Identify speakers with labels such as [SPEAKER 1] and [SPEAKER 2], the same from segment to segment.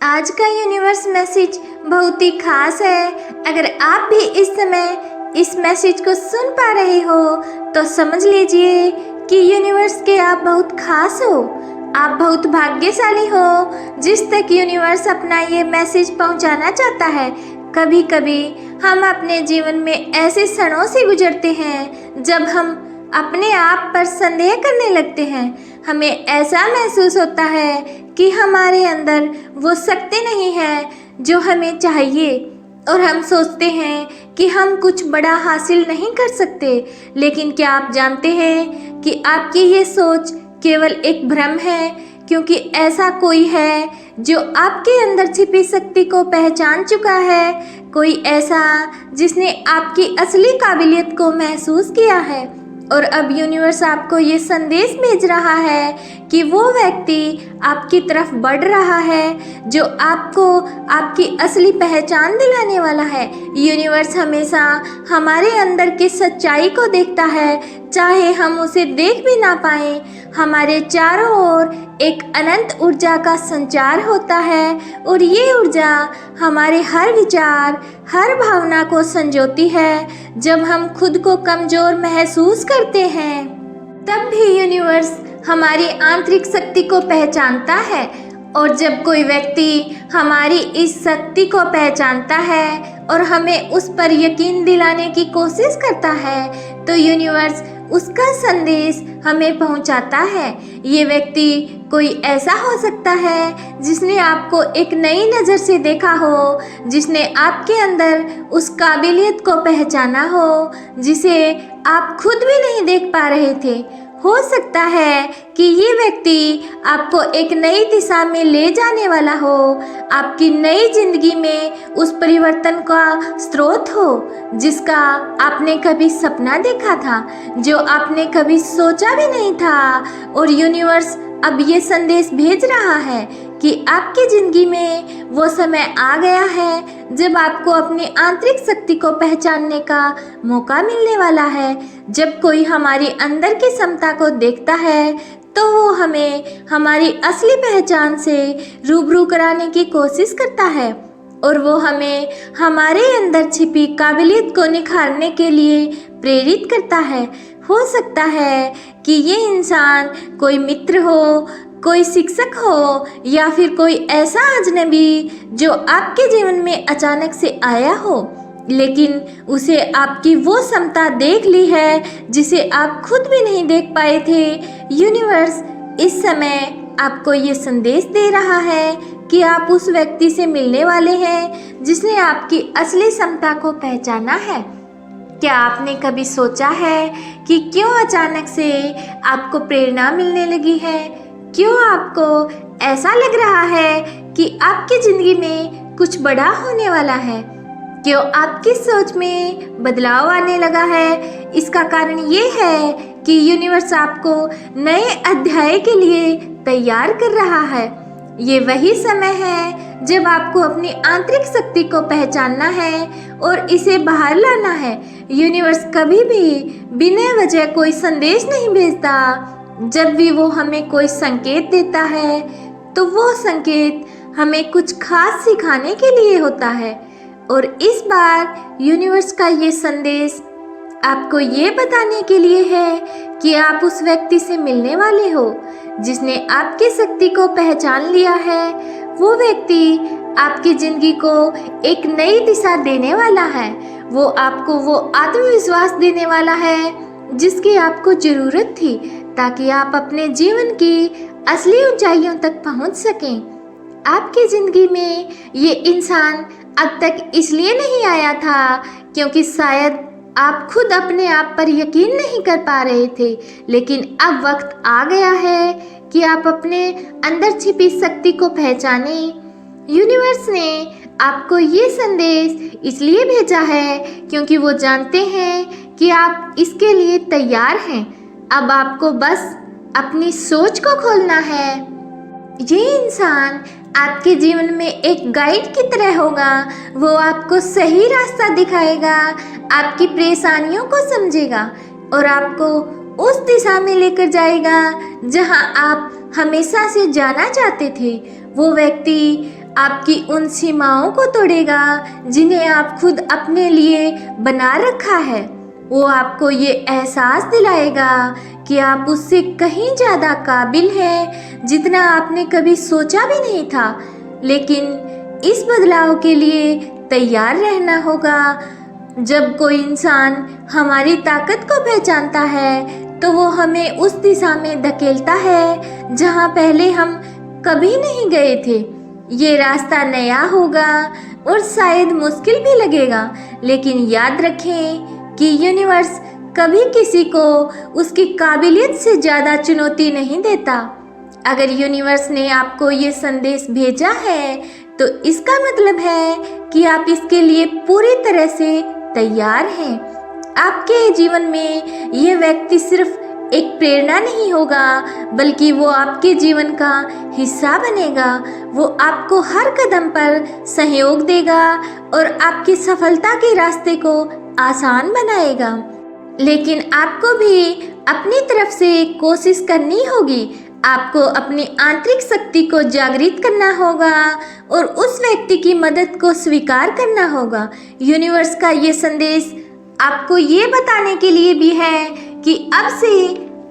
[SPEAKER 1] आज का universe message बहुत ही खास है। अगर आप भी इस समय इस मैसेज को सुन पा रहे हो तो समझ लीजिए कि यूनिवर्स के आप बहुत खास हो। आप बहुत भाग्यशाली हो जिस तक यूनिवर्स अपना ये मैसेज पहुंचाना चाहता है। कभी कभी हम अपने जीवन में ऐसे क्षणों से गुजरते हैं जब हम अपने आप पर संदेह करने लगते हैं। हमें ऐसा महसूस होता है कि हमारे अंदर वो शक्ति नहीं है जो हमें चाहिए, और हम सोचते हैं कि हम कुछ बड़ा हासिल नहीं कर सकते। लेकिन क्या आप जानते हैं कि आपकी ये सोच केवल एक भ्रम है, क्योंकि ऐसा कोई है जो आपके अंदर छिपी शक्ति को पहचान चुका है। कोई ऐसा जिसने आपकी असली काबिलियत को महसूस किया है, और अब यूनिवर्स आपको ये संदेश भेज रहा है कि वो व्यक्ति आपकी तरफ बढ़ रहा है जो आपको आपकी असली पहचान दिलाने वाला है। यूनिवर्स हमेशा हमारे अंदर की सच्चाई को देखता है, चाहे हम उसे देख भी ना पाए। हमारे चारों ओर एक अनंत ऊर्जा का संचार होता है, और ये ऊर्जा हमारे हर विचार, हर भावना को संजोती है। जब हम खुद को कमजोर महसूस करते हैं, तब भी यूनिवर्स हमारी आंतरिक शक्ति को पहचानता है। और जब कोई व्यक्ति हमारी इस शक्ति को पहचानता है और हमें उस पर यकीन दिलाने की कोशिश करता है, तो यूनिवर्स उसका संदेश हमें पहुंचाता है। ये व्यक्ति कोई ऐसा हो सकता है जिसने आपको एक नई नज़र से देखा हो, जिसने आपके अंदर उस काबिलियत को पहचाना हो जिसे आप खुद भी नहीं देख पा रहे थे। हो सकता है कि ये व्यक्ति आपको एक नई दिशा में ले जाने वाला हो, आपकी नई जिंदगी में उस परिवर्तन का स्रोत हो जिसका आपने कभी सपना देखा था, जो आपने कभी सोचा भी नहीं था। और यूनिवर्स अब ये संदेश भेज रहा है कि आपकी ज़िंदगी में वो समय आ गया है जब आपको अपनी आंतरिक शक्ति को पहचानने का मौका मिलने वाला है। जब कोई हमारी अंदर की क्षमता को देखता है तो वो हमें हमारी असली पहचान से रूबरू कराने की कोशिश करता है, और वो हमें हमारे अंदर छिपी काबिलियत को निखारने के लिए प्रेरित करता है। हो सकता है कि ये इंसान कोई मित्र हो, कोई शिक्षक हो, या फिर कोई ऐसा अजनबी जो आपके जीवन में अचानक से आया हो, लेकिन उसे आपकी वो क्षमता देख ली है जिसे आप खुद भी नहीं देख पाए थे। यूनिवर्स इस समय आपको ये संदेश दे रहा है कि आप उस व्यक्ति से मिलने वाले हैं जिसने आपकी असली क्षमता को पहचाना है। क्या आपने कभी सोचा है कि क्यों अचानक से आपको प्रेरणा मिलने लगी है? क्यों आपको ऐसा लग रहा है कि आपकी ज़िंदगी में कुछ बड़ा होने वाला है? क्यों आपकी सोच में बदलाव आने लगा है? इसका कारण ये है कि यूनिवर्स आपको नए अध्याय के लिए तैयार कर रहा है। ये वही समय है जब आपको अपनी आंतरिक शक्ति को पहचानना है और इसे बाहर लाना है। यूनिवर्स कभी भी बिना वजह कोई संदेश नहीं भेजता। जब भी वो हमें कोई संकेत देता है तो वो संकेत हमें कुछ खास सिखाने के लिए होता है। और इस बार यूनिवर्स का ये संदेश आपको ये बताने के लिए है कि आप उस व्यक्ति से मिलने वाले हो जिसने आपकी शक्ति को पहचान लिया है। वो व्यक्ति आपकी ज़िंदगी को एक नई दिशा देने वाला है। वो आपको वो आत्मविश्वास देने वाला है जिसकी आपको ज़रूरत थी, ताकि आप अपने जीवन की असली ऊंचाइयों तक पहुंच सकें। आपकी ज़िंदगी में ये इंसान अब तक इसलिए नहीं आया था क्योंकि शायद आप खुद अपने आप पर यकीन नहीं कर पा रहे थे, लेकिन अब वक्त आ गया है कि आप अपने अंदर छिपी शक्ति को पहचाने। यूनिवर्स ने आपको ये संदेश इसलिए भेजा है क्योंकि वो जानते हैं कि आप इसके लिए तैयार हैं। अब आपको बस अपनी सोच को खोलना है। ये इंसान आपके जीवन में एक गाइड की तरह होगा। वो आपको सही रास्ता दिखाएगा, आपकी परेशानियों को समझेगा और आपको उस दिशा में लेकर जाएगा जहां आप हमेशा से जाना चाहते थे। वो व्यक्ति आपकी उन सीमाओं को तोड़ेगा जिन्हें आप खुद अपने लिए बना रखा है। वो आपको ये एहसास दिलाएगा कि आप उससे कहीं ज़्यादा काबिल हैं जितना आपने कभी सोचा भी नहीं था। लेकिन इस बदलाव के लिए तैयार रहना होगा। जब कोई इंसान हमारी ताकत को पहचानता है तो वो हमें उस दिशा में धकेलता है जहाँ पहले हम कभी नहीं गए थे। ये रास्ता नया होगा और शायद मुश्किल भी लगेगा, लेकिन याद रखें कि यूनिवर्स कभी किसी को उसकी काबिलियत से ज़्यादा चुनौती नहीं देता। अगर यूनिवर्स ने आपको ये संदेश भेजा है तो इसका मतलब है कि आप इसके लिए पूरी तरह से तैयार हैं। आपके जीवन में ये व्यक्ति सिर्फ एक प्रेरणा नहीं होगा, बल्कि वो आपके जीवन का हिस्सा बनेगा। वो आपको हर कदम पर सहयोग देगा और आपकी सफलता के रास्ते को आसान बनाएगा। लेकिन आपको भी अपनी तरफ से कोशिश करनी होगी। आपको अपनी आंतरिक शक्ति को जागृत करना होगा और उस व्यक्ति की मदद को स्वीकार करना होगा। यूनिवर्स का ये संदेश आपको ये बताने के लिए भी है कि अब से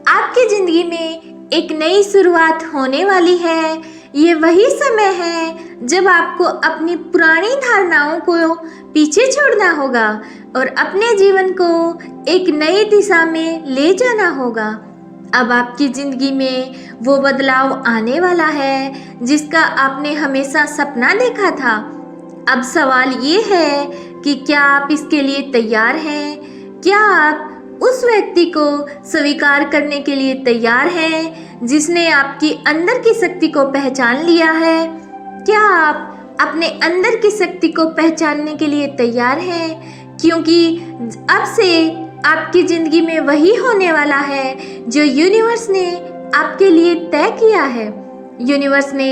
[SPEAKER 1] आपकी ज़िंदगी में एक नई शुरुआत होने वाली है। ये वही समय है जब आपको अपनी पुरानी धारणाओं को पीछे छोड़ना होगा और अपने जीवन को एक नई दिशा में ले जाना होगा। अब आपकी ज़िंदगी में वो बदलाव आने वाला है जिसका आपने हमेशा सपना देखा था। अब सवाल ये है कि क्या आप इसके लिए तैयार हैं? क्या आप उस व्यक्ति को स्वीकार करने के लिए तैयार हैं जिसने आपकी अंदर की शक्ति को पहचान लिया है? क्या आप अपने अंदर की शक्ति को पहचानने के लिए तैयार हैं? क्योंकि अब से आपकी ज़िंदगी में वही होने वाला है जो यूनिवर्स ने आपके लिए तय किया है। यूनिवर्स ने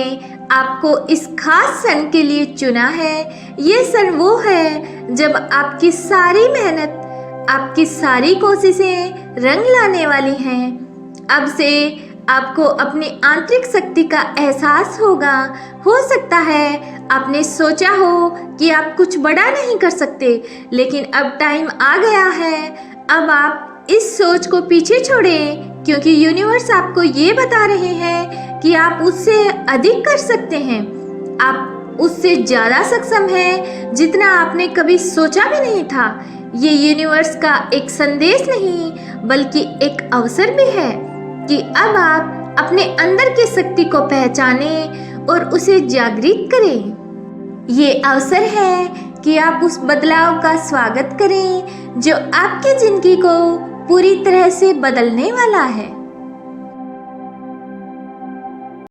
[SPEAKER 1] आपको इस खास क्षण के लिए चुना है। ये क्षण वो है जब आपकी सारी मेहनत, आपकी सारी कोशिशें रंग लाने वाली हैं। अब से आपको अपनी आंतरिक शक्ति का एहसास होगा। हो सकता है आपने सोचा हो कि आप कुछ बड़ा नहीं कर सकते, लेकिन अब टाइम आ गया है। अब आप इस सोच को पीछे छोड़ें, क्योंकि यूनिवर्स आपको ये बता रहे हैं कि आप उससे अधिक कर सकते हैं। आप उससे ज़्यादा सक्षम हैं जितना आपने कभी सोचा भी नहीं था। ये यूनिवर्स का एक संदेश नहीं, बल्कि एक अवसर भी है कि अब आप अपने अंदर की शक्ति को पहचानें और उसे जागृत करें। ये अवसर है कि आप उस बदलाव का स्वागत करें जो आपकी ज़िंदगी को पूरी तरह से बदलने वाला है।